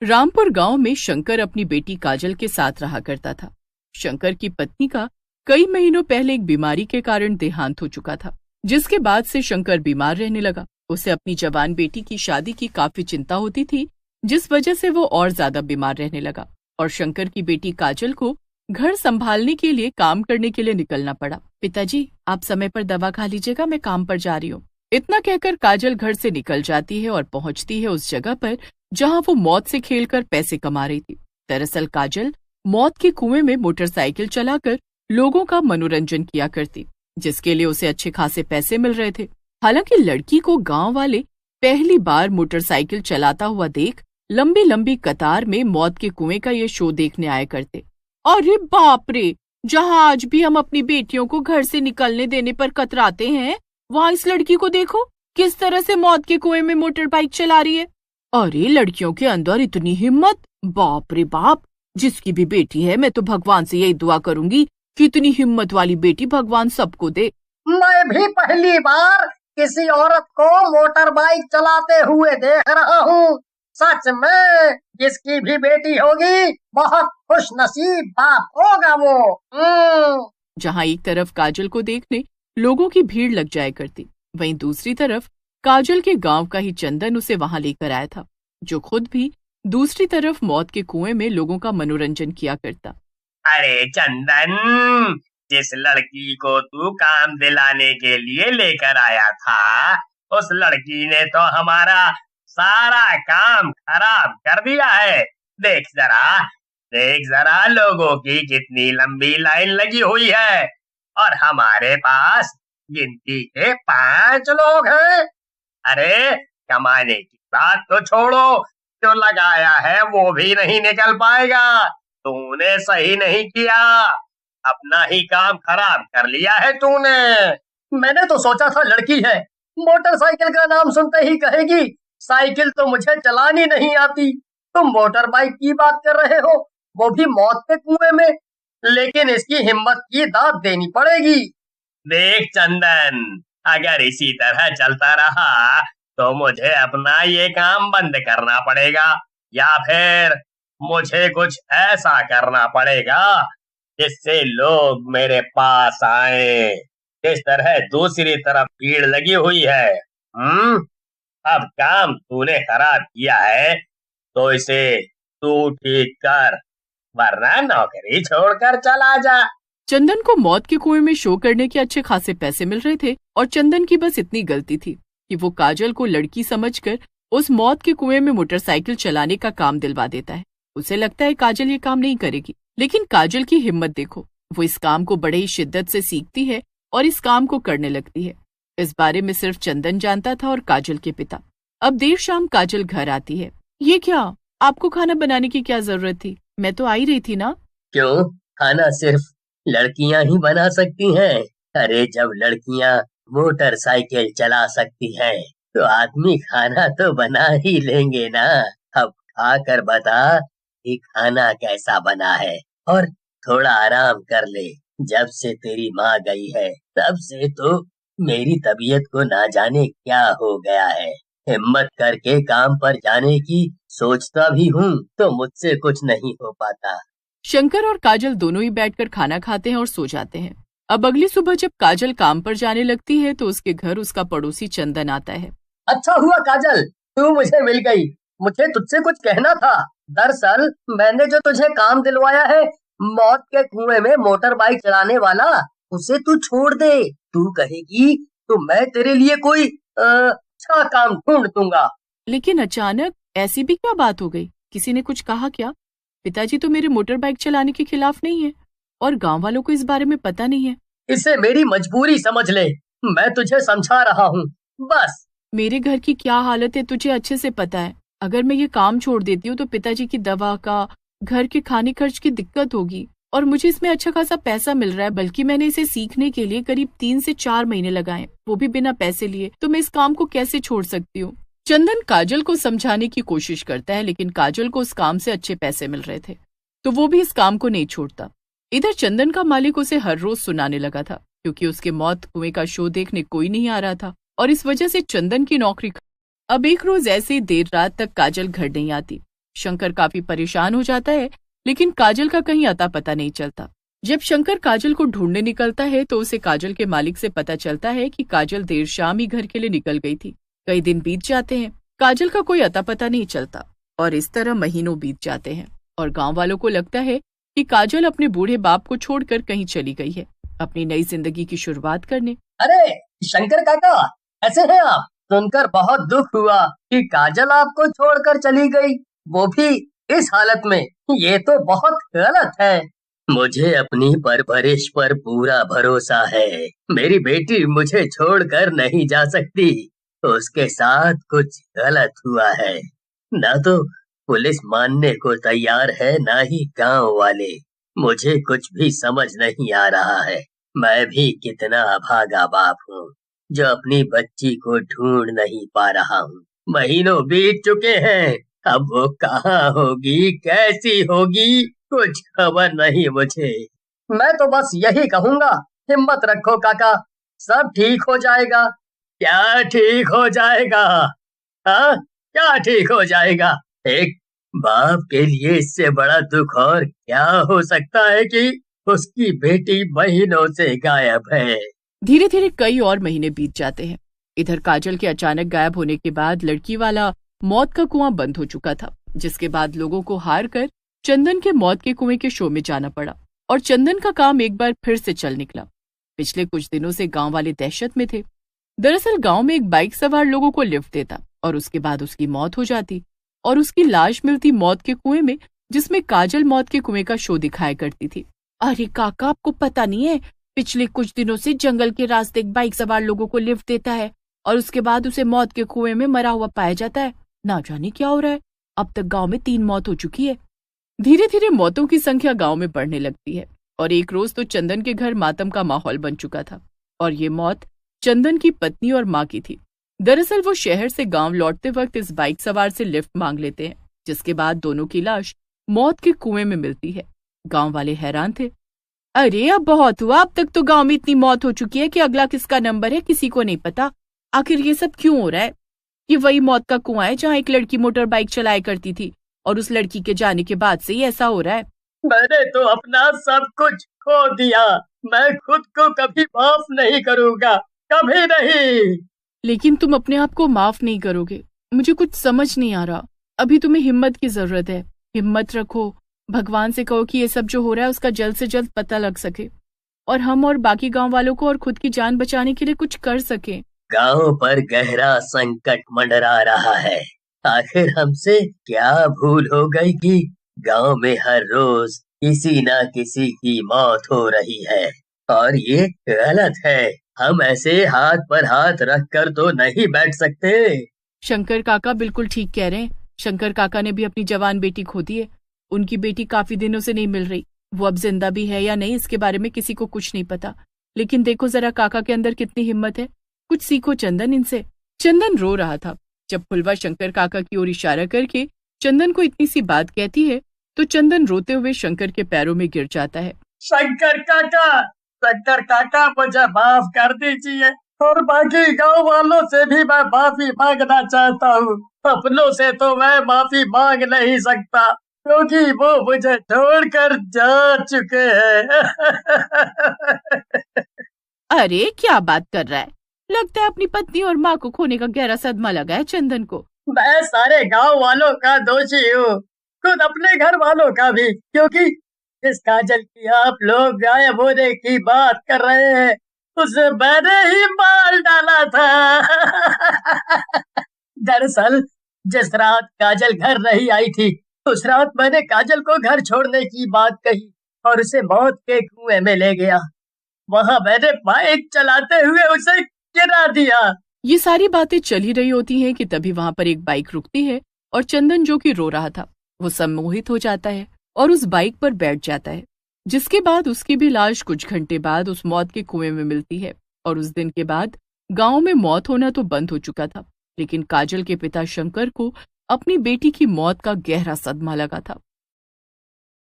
रामपुर गांव में शंकर अपनी बेटी काजल के साथ रहा करता था। शंकर की पत्नी का कई महीनों पहले एक बीमारी के कारण देहांत हो चुका था, जिसके बाद से शंकर बीमार रहने लगा। उसे अपनी जवान बेटी की शादी की काफी चिंता होती थी, जिस वजह से वो और ज्यादा बीमार रहने लगा और शंकर की बेटी काजल को घर संभालने के लिए काम करने के लिए निकलना पड़ा। पिताजी, आप समय पर दवा खा लीजिएगा, मैं काम पर जा रही हूँ। इतना कहकर काजल घर से निकल जाती है और पहुंचती है उस जगह पर जहां वो मौत से खेलकर पैसे कमा रही थी। दरअसल काजल मौत के कुएं में मोटरसाइकिल चलाकर लोगों का मनोरंजन किया करती, जिसके लिए उसे अच्छे खासे पैसे मिल रहे थे। हालांकि लड़की को गांव वाले पहली बार मोटरसाइकिल चलाता हुआ देख लंबी लंबी कतार में मौत के कुएं का ये शो देखने आया करते। अरे बाप रे, जहां आज भी हम अपनी बेटियों को घर से निकलने देने पर कतराते हैं, वहां इस लड़की को देखो किस तरह से मौत के कुएं में मोटर बाइक चला रही है। अरे लड़कियों के अंदर इतनी हिम्मत, बाप रे बाप। जिसकी भी बेटी है, मैं तो भगवान से यही दुआ करूंगी कि इतनी हिम्मत वाली बेटी भगवान सबको दे। मैं भी पहली बार किसी औरत को मोटर बाइक चलाते हुए देख रहा हूँ। सच में जिसकी भी बेटी होगी बहुत खुश नसीब बाप होगा वो। जहाँ एक तरफ काजल को देखने लोगों की भीड़ लग जाया करती, वहीं दूसरी तरफ काजल के गांव का ही चंदन उसे वहां लेकर आया था, जो खुद भी दूसरी तरफ मौत के कुएं में लोगों का मनोरंजन किया करता। अरे चंदन, जिस लड़की को तू काम दिलाने के लिए लेकर आया था, उस लड़की ने तो हमारा सारा काम खराब कर दिया है। देख जरा लोगों की कितनी लंबी लाइन लगी हुई है और हमारे पास गिनती के 5 लोग हैं। अरे कमाने की बात तो छोड़ो, जो लगाया है वो भी नहीं निकल पाएगा। तूने सही नहीं किया, अपना ही काम खराब कर लिया है तूने। मैंने तो सोचा था लड़की है, मोटरसाइकिल का नाम सुनते ही कहेगी साइकिल तो मुझे चलानी नहीं आती। तुम मोटर बाइक की बात कर रहे हो, वो भी मौत के कुएं में। लेकिन इसकी हिम्मत की दाद देनी पड़ेगी। देख चंदन, अगर इसी तरह चलता रहा तो मुझे अपना ये काम बंद करना पड़ेगा, या फिर मुझे कुछ ऐसा करना पड़ेगा जिससे लोग मेरे पास आए। इस तरह दूसरी तरफ भीड़ लगी हुई है। अब काम तूने खराब किया है तो इसे तू ठीक कर, वरना नौकरी छोड़कर चला जा। चंदन को मौत के कुएं में शो करने के अच्छे खासे पैसे मिल रहे थे और चंदन की बस इतनी गलती थी कि वो काजल को लड़की समझकर उस मौत के कुएं में मोटरसाइकिल चलाने का काम दिलवा देता है। उसे लगता है काजल ये काम नहीं करेगी, लेकिन काजल की हिम्मत देखो, वो इस काम को बड़े ही शिद्दत से सीखती है और इस काम को करने लगती है। इस बारे में सिर्फ चंदन जानता था और काजल के पिता। अब देर शाम काजल घर आती है। ये क्या, आपको खाना बनाने की क्या जरूरत थी? मैं तो आ ही रही थी ना। क्यों, खाना सिर्फ लड़कियां ही बना सकती हैं? अरे जब लड़कियां मोटरसाइकिल चला सकती हैं तो आदमी खाना तो बना ही लेंगे ना। अब खाकर बता कि खाना कैसा बना है और थोड़ा आराम कर ले। जब से तेरी माँ गई है तब से तो मेरी तबीयत को ना जाने क्या हो गया है। हिम्मत करके काम पर जाने की सोचता भी हूँ तो मुझसे कुछ नहीं हो पाता। शंकर और काजल दोनों ही बैठकर खाना खाते हैं और सो जाते हैं। अब अगली सुबह जब काजल काम पर जाने लगती है तो उसके घर उसका पड़ोसी चंदन आता है। अच्छा हुआ काजल, तू मुझे मिल गई। मुझे तुझसे कुछ कहना था। दरअसल मैंने जो तुझे काम दिलवाया है, मौत के कुएं में मोटर बाइक चलाने वाला, उसे तू छोड़ दे। तू कहेगी तो मैं तेरे लिए कोई अच्छा काम ढूंढ दूंगा। लेकिन अचानक ऐसी भी क्या बात हो गई? किसी ने कुछ कहा क्या? पिताजी तो मेरे मोटर बाइक चलाने के खिलाफ नहीं है और गांव वालों को इस बारे में पता नहीं है। इसे मेरी मजबूरी समझ ले, मैं तुझे समझा रहा हूँ बस। मेरे घर की क्या हालत है तुझे अच्छे से पता है। अगर मैं ये काम छोड़ देती हूँ तो पिताजी की दवा का, घर के खाने खर्च की दिक्कत होगी और मुझे इसमें अच्छा खासा पैसा मिल रहा है। बल्कि मैंने इसे सीखने के लिए करीब 3 से 4 महीने लगाए, वो भी बिना पैसे लिए। तो मैं इस काम को कैसे छोड़ सकती हूँ? चंदन काजल को समझाने की कोशिश करता है, लेकिन काजल को उस काम से अच्छे पैसे मिल रहे थे तो वो भी इस काम को नहीं छोड़ता। इधर चंदन का मालिक उसे हर रोज सुनाने लगा था, क्योंकि उसके मौत कुएं का शो देखने कोई नहीं आ रहा था और इस वजह से चंदन की नौकरी। अब एक रोज ऐसे ही देर रात तक काजल घर नहीं आती। शंकर काफी परेशान हो जाता है, लेकिन काजल का कहीं अता पता नहीं चलता। जब शंकर काजल को ढूंढने निकलता है तो उसे काजल के मालिक से पता चलता है कि काजल देर शाम ही घर के लिए निकल गई थी। कई दिन बीत जाते हैं, काजल का कोई अता पता नहीं चलता और इस तरह महीनों बीत जाते हैं और गांव वालों को लगता है कि काजल अपने बूढ़े बाप को छोड़कर कहीं चली गई है अपनी नई जिंदगी की शुरुआत करने। अरे शंकर काका, ऐसे हैं आप? सुनकर बहुत दुख हुआ कि काजल आपको छोड़कर चली गई, वो भी इस हालत में। ये तो बहुत गलत है। मुझे अपनी परवरिश पर पूरा भरोसा है। मेरी बेटी मुझे छोड़कर नहीं जा सकती। उसके साथ कुछ गलत हुआ है। ना तो पुलिस मानने को तैयार है, ना ही गांव वाले। मुझे कुछ भी समझ नहीं आ रहा है। मैं भी कितना अभागा बाप हूँ जो अपनी बच्ची को ढूंढ नहीं पा रहा हूँ। महीनों बीत चुके हैं, अब वो कहाँ होगी, कैसी होगी, कुछ खबर नहीं मुझे। मैं तो बस यही कहूँगा, हिम्मत रखो काका, सब ठीक हो जाएगा। क्या ठीक हो जाएगा? हाँ, क्या ठीक हो जाएगा? एक बाप के लिए इससे बड़ा दुख और क्या हो सकता है कि उसकी बेटी महीनों से गायब है। धीरे धीरे कई और महीने बीत जाते हैं। इधर काजल के अचानक गायब होने के बाद लड़की वाला मौत का कुआं बंद हो चुका था, जिसके बाद लोगों को हार कर चंदन के मौत के कुएं के शो में जाना पड़ा और चंदन का काम एक बार फिर से चल निकला। पिछले कुछ दिनों से गांव वाले दहशत में थे। दरअसल गांव में एक बाइक सवार लोगों को लिफ्ट देता और उसके बाद उसकी मौत हो जाती और उसकी लाश मिलती मौत के कुएं में, जिसमें काजल मौत के कुएं का शो दिखाया करती थी। अरे काका, आपको पता नहीं है, पिछले कुछ दिनों से जंगल के रास्ते एक बाइक सवार लोगों को लिफ्ट देता है और उसके बाद उसे मौत के कुएं में मरा हुआ पाया जाता है। ना जाने क्या हो रहा है, अब तक गांव में 3 मौत हो चुकी है। धीरे धीरे मौतों की संख्या गांव में बढ़ने लगती है और एक रोज तो चंदन के घर मातम का माहौल बन चुका था और ये मौत चंदन की पत्नी और माँ की थी। दरअसल वो शहर से गांव लौटते वक्त इस बाइक सवार से लिफ्ट मांग लेते हैं, जिसके बाद दोनों की लाश मौत के कुएं में मिलती है। गांव वाले हैरान थे। अरे अब बहुत हुआ, अब तक तो गांव में इतनी मौत हो चुकी है कि अगला किसका नंबर है किसी को नहीं पता। आखिर ये सब क्यों हो रहा है? ये वही मौत का कुआं है जहाँ एक लड़की मोटर बाइक चलाया करती थी और उस लड़की के जाने के बाद से ही ऐसा हो रहा है। मैंने तो अपना सब कुछ खो दिया। मैं खुद को कभी माफ नहीं करूंगा, कभी नहीं। लेकिन तुम अपने आप को माफ नहीं करोगे, मुझे कुछ समझ नहीं आ रहा। अभी तुम्हें हिम्मत की जरूरत है, हिम्मत रखो। भगवान से कहो कि ये सब जो हो रहा है उसका जल्द से जल्द पता लग सके और हम और बाकी गांव वालों को और खुद की जान बचाने के लिए कुछ कर सके। गांव पर गहरा संकट मंडरा रहा है। आखिर हमसे क्या भूल हो गई कि गांव में हर रोज किसी न किसी की मौत हो रही है और ये गलत है। हम ऐसे हाथ पर हाथ रख कर तो नहीं बैठ सकते। शंकर काका बिल्कुल ठीक कह रहे हैं। शंकर काका ने भी अपनी जवान बेटी खो दी है। उनकी बेटी काफी दिनों से नहीं मिल रही। वो अब जिंदा भी है या नहीं इसके बारे में किसी को कुछ नहीं पता। लेकिन देखो जरा काका के अंदर कितनी हिम्मत है। कुछ सीखो चंदन इनसे। चंदन रो रहा था। जब फुलवा शंकर काका की ओर इशारा करके चंदन को इतनी सी बात कहती है तो चंदन रोते हुए शंकर के पैरों में गिर जाता है। शंकर काका मुझे माफ कर दीजिए और बाकी गांव वालों से भी मैं माफी मांगना चाहता हूँ। अपनों से तो मैं माफी मांग नहीं सकता क्योंकि वो मुझे छोड़कर जा चुके हैं। अरे क्या बात कर रहा है? लगता है अपनी पत्नी और माँ को खोने का गहरा सदमा लगा है चंदन को। मैं सारे गांव वालों का दोषी हूँ, खुद अपने घर वालों का भी, क्योंकि इस काजल की आप लोग गायब होने की बात कर रहे हैं उसे मैंने ही मार डाला था। दरअसल जिस रात काजल घर नहीं आई थी उस रात मैंने काजल को घर छोड़ने की बात कही और उसे मौत के कुएं में ले गया। वहां मैंने बाइक चलाते हुए उसे गिरा दिया। ये सारी बातें चल ही रही होती हैं कि तभी वहां पर एक बाइक रुकती है और चंदन जो कि रो रहा था वो सम्मोहित हो जाता है और उस बाइक पर बैठ जाता है, जिसके बाद उसकी भी लाश कुछ घंटे बाद उस मौत के कुएं में मिलती है। और उस दिन के बाद गांव में मौत होना तो बंद हो चुका था, लेकिन काजल के पिता शंकर को अपनी बेटी की मौत का गहरा सदमा लगा था।